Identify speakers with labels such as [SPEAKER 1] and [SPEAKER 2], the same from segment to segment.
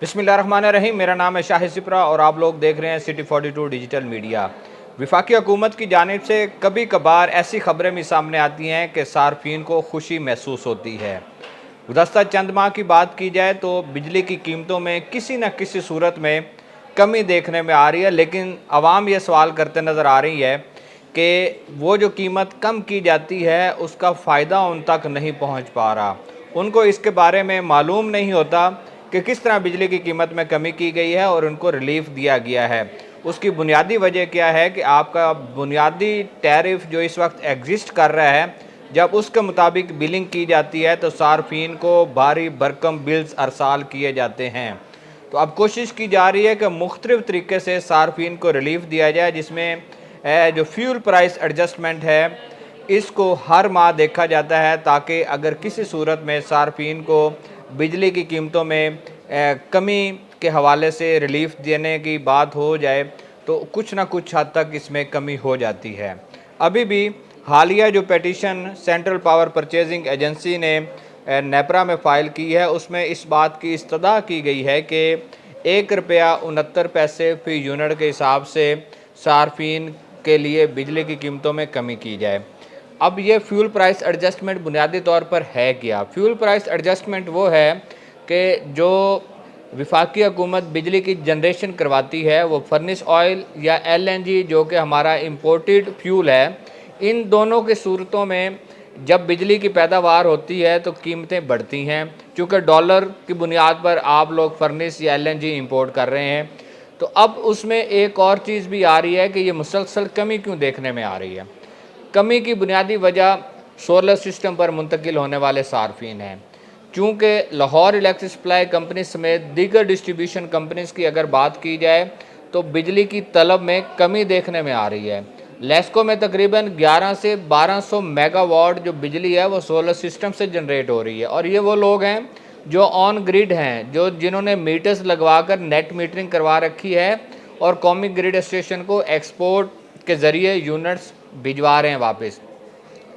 [SPEAKER 1] बिस्मिल्लाहिर्रहमानिर्रहीम। मेरा नाम है शाहिद सिपरा और आप लोग देख रहे हैं सिटी 42 डिजिटल मीडिया। वफाकी हुकूमत की जानिब से कभी कभार ऐसी खबरें भी सामने आती हैं कि सार्फिन को खुशी महसूस होती है। गुज़श्ता चंद माह की बात की जाए तो बिजली की कीमतों में किसी न किसी सूरत में कमी देखने में आ रही है, लेकिन आवाम ये सवाल करते नज़र आ रही है कि वो जो कीमत कम की जाती है उसका फ़ायदा उन तक नहीं पहुंच पा रहा। उनको इसके बारे में मालूम नहीं होता कि किस तरह बिजली की कीमत में कमी की गई है और उनको रिलीफ दिया गया है। उसकी बुनियादी वजह क्या है कि आपका बुनियादी टैरिफ जो इस वक्त एग्जिस्ट कर रहा है, जब उसके मुताबिक बिलिंग की जाती है तो सार्फिन को भारी भरकम बिल्स अरसाल किए जाते हैं। तो अब कोशिश की जा रही है कि मुख्तलिफ तरीके से सार्फिन को रिलीफ दिया जाए, जिसमें जो फ्यूल प्राइस एडजस्टमेंट है इसको हर माह देखा जाता है, ताकि अगर किसी सूरत में सार्फिन को बिजली की कीमतों में कमी के हवाले से रिलीफ देने की बात हो जाए तो कुछ ना कुछ हद तक इसमें कमी हो जाती है। अभी भी हालिया जो petition central power purchasing agency ने नेपरा में फ़ाइल की है, उसमें इस बात की इस्तदा की गई है कि 1 रुपया 69 पैसे फ़ी यूनिट के हिसाब से सार्फिन के लिए बिजली की कीमतों में कमी की जाए। अब ये फ्यूल प्राइस एडजस्टमेंट बुनियादी तौर पर है क्या? फ्यूल प्राइस एडजस्टमेंट वो है कि जो वफाकी हुकूमत बिजली की जनरेशन करवाती है वो फर्नेस ऑयल या एलएनजी जो कि हमारा इम्पोर्टेड फ्यूल है, इन दोनों की सूरतों में जब बिजली की पैदावार होती है तो कीमतें बढ़ती हैं, चूँकि डॉलर की बुनियाद पर आप लोग फर्नेस या एलएनजी इंपोर्ट कर रहे हैं। तो अब उसमें एक और चीज़ भी आ रही है कि ये मुसलसल कमी क्यों देखने में आ रही है। कमी की बुनियादी वजह सोलर सिस्टम पर मुंतकिल होने वाले सार्फिन हैं। चूँकि लाहौर इलेक्ट्रिक सप्लाई कंपनी समेत दीगर डिस्ट्रीब्यूशन कंपनीज़ की अगर बात की जाए तो बिजली की तलब में कमी देखने में आ रही है। लेस्को में तकरीबन 11 से 1200 मेगावाट जो बिजली है वो सोलर सिस्टम से जनरेट हो रही है, और ये वो लोग हैं जो ऑन ग्रिड हैं, जिन्होंने मीटर्स लगवा कर नेट मीटरिंग करवा रखी है और कौमी ग्रिड स्टेशन को एक्सपोर्ट के ज़रिए यूनिट्स भिजवा रहे हैं वापस।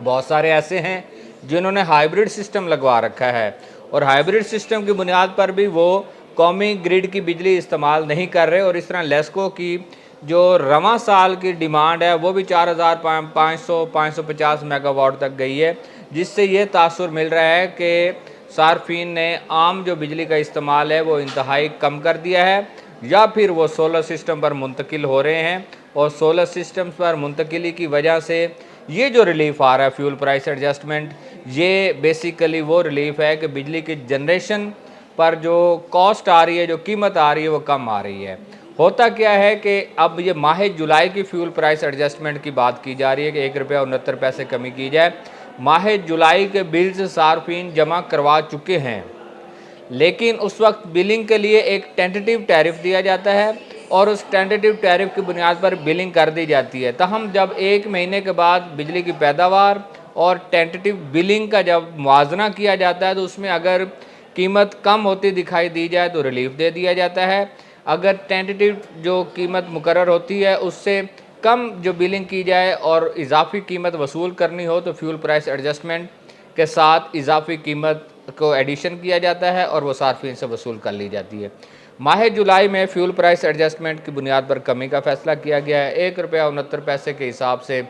[SPEAKER 1] बहुत सारे ऐसे हैं जिन्होंने हाइब्रिड सिस्टम लगवा रखा है, और हाइब्रिड सिस्टम की बुनियाद पर भी वो कौमी ग्रिड की बिजली इस्तेमाल नहीं कर रहे, और इस तरह लेस्को की जो रवां साल की डिमांड है वो भी 4500-550 मेगावाट तक गई है, जिससे ये तासुर मिल रहा है कि सार्फिन ने आम जो बिजली का इस्तेमाल है वो इंतहाई कम कर दिया है, या फिर वो सोलर सिस्टम पर मुंतकिल हो रहे हैं, और सोलर सिस्टम पर मुंतकिली की वजह से ये जो रिलीफ आ रहा है फ्यूल प्राइस एडजस्टमेंट, ये बेसिकली वो रिलीफ है कि बिजली की जनरेशन पर जो कॉस्ट आ रही है, जो कीमत आ रही है, वो कम आ रही है। होता क्या है कि अब ये माह जुलाई की फ्यूल प्राइस एडजस्टमेंट की बात की जा रही है कि 1 रुपया 69 पैसे कमी की जाए। माह जुलाई के बिल्स सार्फिन जमा करवा चुके हैं, लेकिन उस वक्त बिलिंग के लिए एक टेंटेटिव टैरिफ दिया जाता है और उस टेंटेटिव टैरिफ की बुनियाद पर बिलिंग कर दी जाती है। तहम जब 1 महीने के बाद बिजली की पैदावार और टेंटेटिव बिलिंग का जब मुआवजा किया जाता है तो उसमें अगर कीमत कम होती दिखाई दी जाए तो रिलीफ दे दिया जाता है। अगर टेंटेटिव जो कीमत मुकर्रर होती है उससे कम जो बिलिंग की जाए और इजाफी कीमत वसूल करनी हो तो फ्यूल प्राइस एडजस्टमेंट के साथ इजाफी कीमत को एडिशन किया जाता है और वो सार्फिन से वसूल कर ली जाती है। माह जुलाई में फ्यूल प्राइस एडजस्टमेंट की बुनियाद पर कमी का फैसला किया गया है। 1 रुपया 69 पैसे के हिसाब से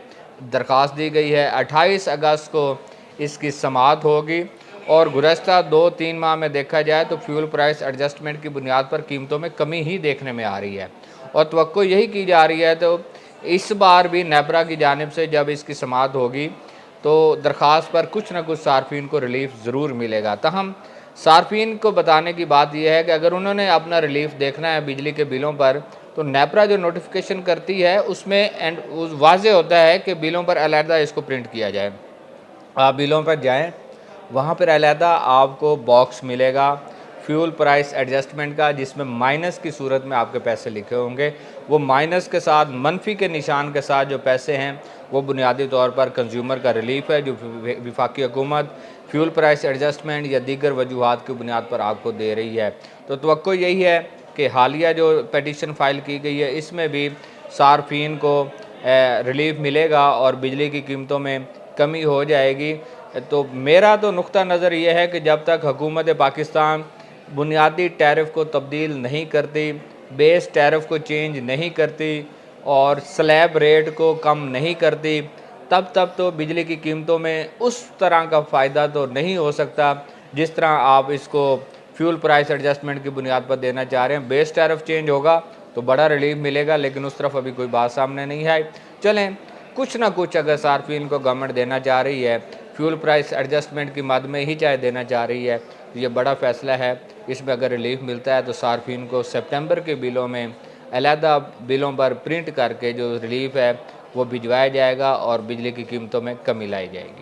[SPEAKER 1] दरख्वास्त दी गई है। 28 अगस्त को इसकी समाअत होगी, और गुज़श्ता 2-3 माह में देखा जाए तो फ्यूल प्राइस एडजस्टमेंट की बुनियाद पर कीमतों में कमी ही देखने में आ रही है, और तवक्को यही की जा रही है। तो इस बार भी नेपरा की जानिब से जब इसकी समाअत होगी तो दरख्वास्त पर कुछ ना कुछ सार्फिन को रिलीफ ज़रूर मिलेगा। तहम सार्फिन को बताने की बात यह है कि अगर उन्होंने अपना रिलीफ देखना है बिजली के बिलों पर, तो नेपरा जो नोटिफिकेशन करती है उसमें वाज़े होता है कि बिलों पर अलहदा इसको प्रिंट किया जाए। आप बिलों पर जाएं, वहाँ पर अलहदा आपको बॉक्स मिलेगा फ्यूल प्राइस एडजस्टमेंट का, जिसमें माइनस की सूरत में आपके पैसे लिखे होंगे। वो माइनस के साथ मनफी के निशान के साथ जो पैसे हैं वो बुनियादी तौर पर कंज्यूमर का रिलीफ है, जो वफाकी हुकूमत फ्यूल प्राइस एडजस्टमेंट या दीगर वजूहात की बुनियाद पर आपको दे रही है। तो तवक्को यही है कि हालिया जो पटिशन फ़ाइल की गई है इसमें भी सार्फिन को रिलीफ मिलेगा और बिजली की कीमतों में कमी हो जाएगी। तो मेरा तो नुक्ता नज़र ये है कि जब तक हुकूमत पाकिस्तान बुनियादी टैरिफ को तब्दील नहीं करती, बेस टैरिफ को चेंज नहीं करती और स्लैब रेट को कम नहीं करती, तब तो बिजली की कीमतों में उस तरह का फ़ायदा तो नहीं हो सकता जिस तरह आप इसको फ्यूल प्राइस एडजस्टमेंट की बुनियाद पर देना चाह रहे हैं। बेस टैरिफ चेंज होगा तो बड़ा रिलीफ मिलेगा, लेकिन उस तरफ अभी कोई बात सामने नहीं आई। चलें, कुछ ना कुछ अगर सार्फिन को गवर्नमेंट देना चाह रही है, फ्यूल प्राइस एडजस्टमेंट की मद में ही चाहे देना चाह रही है, तो ये बड़ा फ़ैसला है। इसमें अगर रिलीफ मिलता है तो सार्फिन को सितंबर के बिलों में अलहदा बिलों पर प्रिंट करके जो रिलीफ है वो भिजवाया जाएगा और बिजली की कीमतों में कमी लाई जाएगी।